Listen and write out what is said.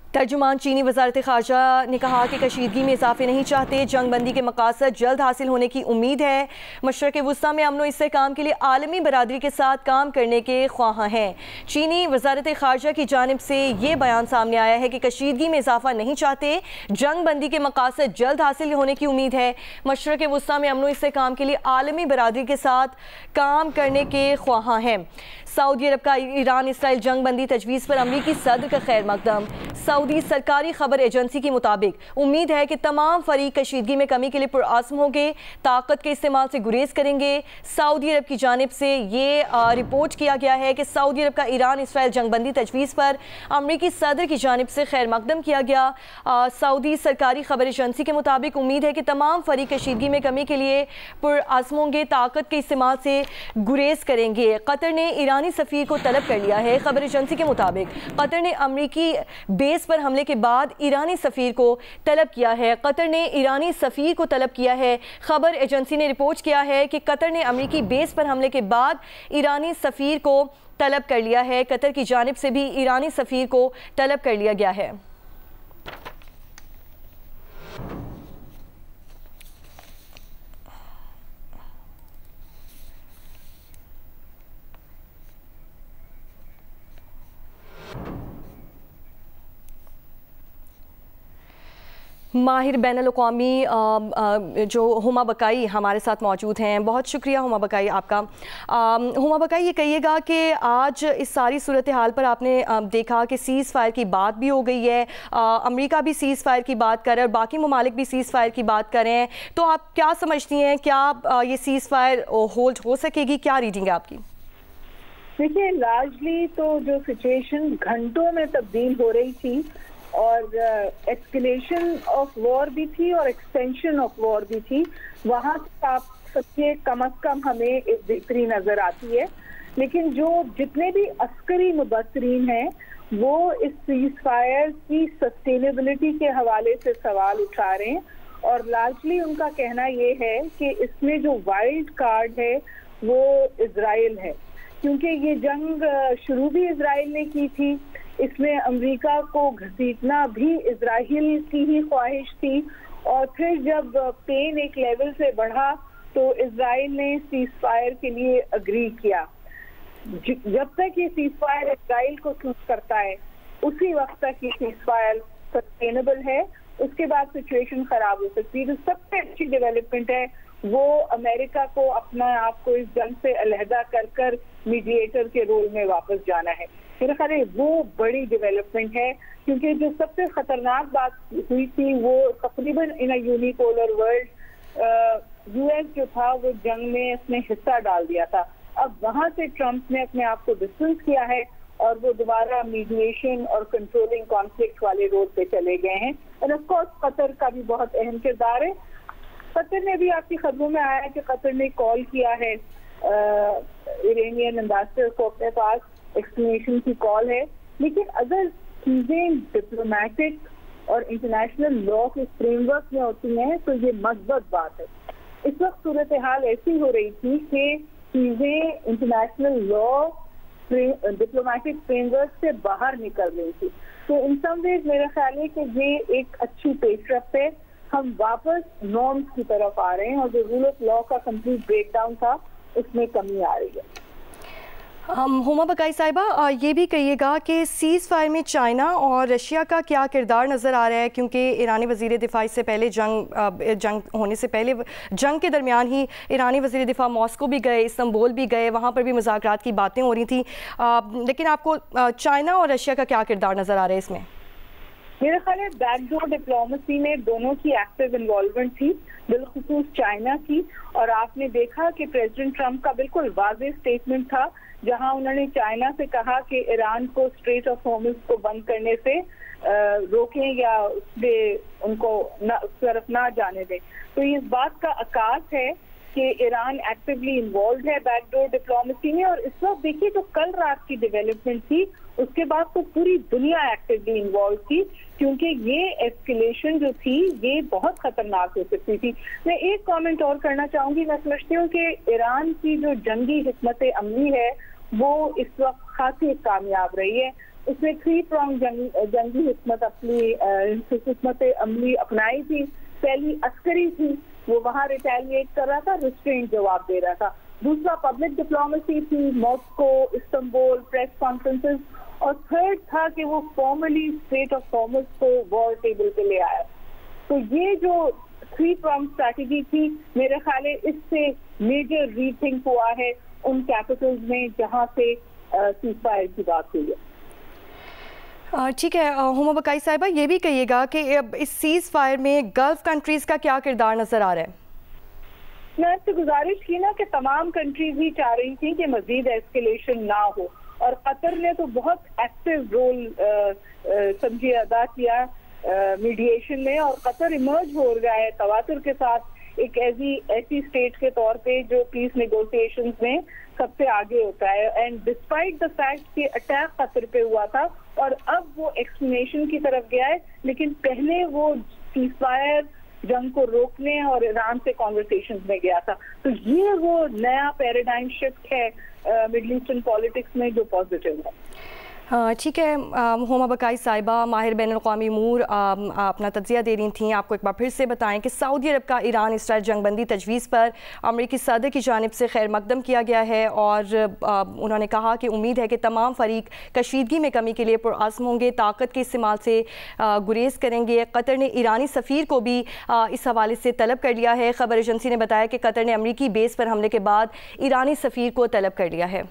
तर्जुमान चीनी वजारत ख़ारजा ने कहा कि कशीदगी में इजाफे नहीं चाहते, जंग बंदी के मकासद जल्द हासिल होने की उम्मीद है। मशरक़ वुस्ता में अमन व इस्तेहकाम के लिए आलमी बरादरी के साथ काम करने के ख्वाह हैं। चीनी वजारत ख़ारजा की जानिब से ये बयान सामने आया है कि कशीदगी में इजाफा नहीं चाहते, जंग बंदी के मकासद जल्द हासिल होने की उम्मीद है। मशरक़ वुस्ता में अमन व इस्तेहकाम के लिए आलमी बरादरी के साथ काम करने के ख्वाह हैं। सऊदी अरब का ईरान इसराइल जंग बंदी तजवीज़ पर अमरीकी सदर का खैर मकदम। सऊदी सरकारी खबर एजेंसी के मुताबिक उम्मीद है कि तमाम फरीक कशीदगी में कमी के लिए पुरआज़म होंगे, ताकत के इस्तेमाल से गुरेज करेंगे। सऊदी अरब की जानिब से ये रिपोर्ट किया गया है कि सऊदी अरब का ईरान इसराइल जंग बंदी तजवीज़ पर अमरीकी सदर की जानिब से खैर मकदम किया गया। सऊदी सरकारी खबर एजेंसी के मुताबिक उम्मीद है कि तमाम फरीक कशीदगी में कमी के लिए पुरआज़म होंगे, ताकत के इस्तेमाल से गुरेज करेंगे। कतर ने ईरानी सफ़ीर को तलब कर लिया है। खबर एजेंसी के मुताबिक कतर ने अमरीकी बेस पर हमले के बाद ईरानी सफ़ीर को तलब किया है। कतर ने ईरानी सफ़ीर को तलब किया है। खबर एजेंसी ने रिपोर्ट किया है कि कतर ने अमरीकी बेस पर हमले के बाद ईरानी सफ़ीर को तलब कर लिया है। कतर की जानिब से भी ईरानी सफ़ीर को तलब कर लिया गया है। माहिर बैनुल-अक़वामी जो हुमा बकाई हमारे साथ मौजूद हैं, बहुत शुक्रिया हुमा बकाई आपका। हुमा बकाई, ये कहिएगा कि आज इस सारी सूरत हाल पर आपने देखा कि सीज़ फायर की बात भी हो गई है, अमेरिका भी सीज़ फायर की बात कर रहा है और बाकी ममालिक भी सीज़ फायर की बात कर रहे हैं, तो आप क्या समझती हैं, क्या ये सीज़ फायर होल्ड हो सकेगी? क्या रीडिंग है आपकी? देखिए, लार्जली तो जो सिचुएशन घंटों में तब्दील हो रही थी और एस्केलेशन ऑफ वॉर भी थी और एक्सटेंशन ऑफ वॉर भी थी, वहाँ आप सबसे कम अज कम हमें एक बेहतरी नजर आती है। लेकिन जो जितने भी अस्करी मुबस्सरीन हैं वो इस सीज फायर की सस्टेनेबिलिटी के हवाले से सवाल उठा रहे हैं और लार्जली उनका कहना ये है कि इसमें जो वाइल्ड कार्ड है वो इजराइल है, क्योंकि ये जंग शुरू भी इजराइल ने की थी। इसमें अमेरिका को घसीटना भी इजराइल की ही ख्वाहिश थी और फिर जब पेन एक लेवल से बढ़ा तो इजराइल ने सीज फायर के लिए अग्री किया। जब तक ये सीज फायर इजराइल को सूट करता है उसी वक्त तक ये सीज फायर सस्टेनेबल है, उसके बाद सिचुएशन खराब हो सकती है। जो सबसे अच्छी डेवलपमेंट है वो अमेरिका को अपना आप को इस जंग से अलहदा कर कर मीडिएटर के रोल में वापस जाना है। मेरे ख्याल है वो बड़ी डेवलपमेंट है, क्योंकि जो सबसे खतरनाक बात हुई थी वो तकरीबन इन अ यूनिपोलर वर्ल्ड यूएस जो था वो जंग में उसने हिस्सा डाल दिया था। अब वहां से ट्रंप ने अपने आप को डिस्टेंस किया है और वो दोबारा मीडिएशन और कंट्रोलिंग कॉन्फ्लिक्ट वाले रोड पे चले गए हैं। और ऑफ कोर्स कतर का भी बहुत अहम किरदार है। कतर ने भी आपकी खबरों में आया है कि कतर ने कॉल किया है इरानियन एम्बेसडर को अपने पास, एक्सप्लेनेशन की कॉल है। लेकिन अगर चीजें डिप्लोमेटिक और इंटरनेशनल लॉ के फ्रेमवर्क में होती हैं तो ये मस्बत बात है। इस वक्त सूरत हाल ऐसी हो रही थी कि चीजें इंटरनेशनल लॉ डिप्लोमेटिक फ्रेमवर्क से बाहर निकल रही थी। तो इन सम वेज मेरा ख्याल है कि ये एक अच्छी पेशरफ्त है, हम वापस नॉर्म्स की तरफ आ रहे हैं और जो रूल ऑफ लॉ का कंप्लीट ब्रेकडाउन था उसमें कमी आ रही है। हुमा बकाई साहिबा, ये भी कहिएगा कि सीज़ फायर में चाइना और रशिया का क्या किरदार नज़र आ रहा है, क्योंकि ईरानी वज़ीर दिफा इससे पहले जंग होने से पहले जंग के दरमियान ही ईरानी वज़ीर दिफा मॉस्को भी गए, इस्तांबुल भी गए, वहाँ पर भी मुज़ाकरात की बातें हो रही थी। लेकिन आपको चाइना और रशिया का क्या किरदार नज़र आ रहा है इसमें? मेरे ख्याल है बैकडोर डिप्लोमेसी में दोनों की एक्टिव इन्वॉल्वमेंट थी, बिलखुसूस चाइना की। और आपने देखा कि प्रेसिडेंट ट्रंप का बिल्कुल वाज़ेह स्टेटमेंट था जहां उन्होंने चाइना से कहा कि ईरान को स्ट्रेट ऑफ हॉर्मुज़ को बंद करने से रोकें या उससे उनको उस तरफ ना जाने दें। तो इस बात का आकाश है कि ईरान एक्टिवली इन्वॉल्व है बैकडोर डिप्लोमेसी में। और इस वक्त देखिए जो कल रात की डेवलपमेंट थी उसके बाद तो पूरी दुनिया एक्टिवली इन्वॉल्व थी, क्योंकि ये एस्केलेशन जो थी ये बहुत खतरनाक हो सकती थी। मैं एक कमेंट और करना चाहूंगी। मैं समझती हूँ कि ईरान की जो जंगी हिकमत अमली है वो इस वक्त खासी कामयाब रही है। उसने 3 pronged जंगी हिकमत अमली अपनाई थी। पहली अस्करी थी, वो वहाँ रिटेलिएट कर रहा था, रिस्ट्रेंट जवाब दे रहा था। दूसरा पब्लिक डिप्लोमेसी थी, मॉस्को, इस्तांबुल, प्रेस कॉन्फ्रेंसेस, और थर्ड था कि वो फॉर्मली स्टेट ऑफ हॉर्मुज़ को वॉर टेबल पे ले आया। तो ये जो 3 pronged स्ट्रैटेजी थी, मेरे ख्याल है इससे मेजर रीथिंक हुआ है उन कैपिटल्स में जहाँ से सीज फायर की बात हुई है। ठीक है, हुमा बकाई साहिबा, ये भी कहिएगा कि इस सीज फायर में गल्फ कंट्रीज़ का क्या किरदार नज़र आ रहा है? मैं आपसे गुजारिश की ना कि तमाम कंट्रीज ही चाह रही थी कि मजीद एस्केलेशन ना हो, और कतर ने तो बहुत एक्टिव रोल समझिए अदा किया मीडिएशन में, और कतर इमर्ज हो गया है तवातुर के साथ एक ऐसी स्टेट के तौर पे जो पीस नेगोशिएशंस में सबसे आगे होता है। एंड डिस्पाइट द फैक्ट कि अटैक कतर पे हुआ था और अब वो एक्सप्लेनेशन की तरफ गया है, लेकिन पहले वो सीज़फायर जंग को रोकने और ईरान से कॉन्वर्सेशंस में गया था। तो ये वो नया पैराडाइम शिफ्ट है मिडल ईस्टर्न पॉलिटिक्स में जो पॉजिटिव है। हाँ ठीक है, हुमा बकाई साहिबा माहिर बैनुल-अक़वामी अमूर अपना तज्ज़िया दे रही थी। आपको एक बार फिर से बताएं कि सऊदी अरब का ईरान इसराइल जंगबंदी तजवीज़ पर अमरीकी सदर की जानिब से खैर मकदम किया गया है, और उन्होंने कहा कि उम्मीद है कि तमाम फरीक कशीदगी में कमी के लिए पुरअज़्म होंगे, ताकत के इस्तेमाल से गुरेज करेंगे। कतर ने ईरानी सफ़ीर को भी इस हवाले से तलब कर लिया है। ख़बर एजेंसी ने बताया कि कतर ने अमरीकी बेस पर हमले के बाद ईरानी सफ़ीर को तलब कर लिया है।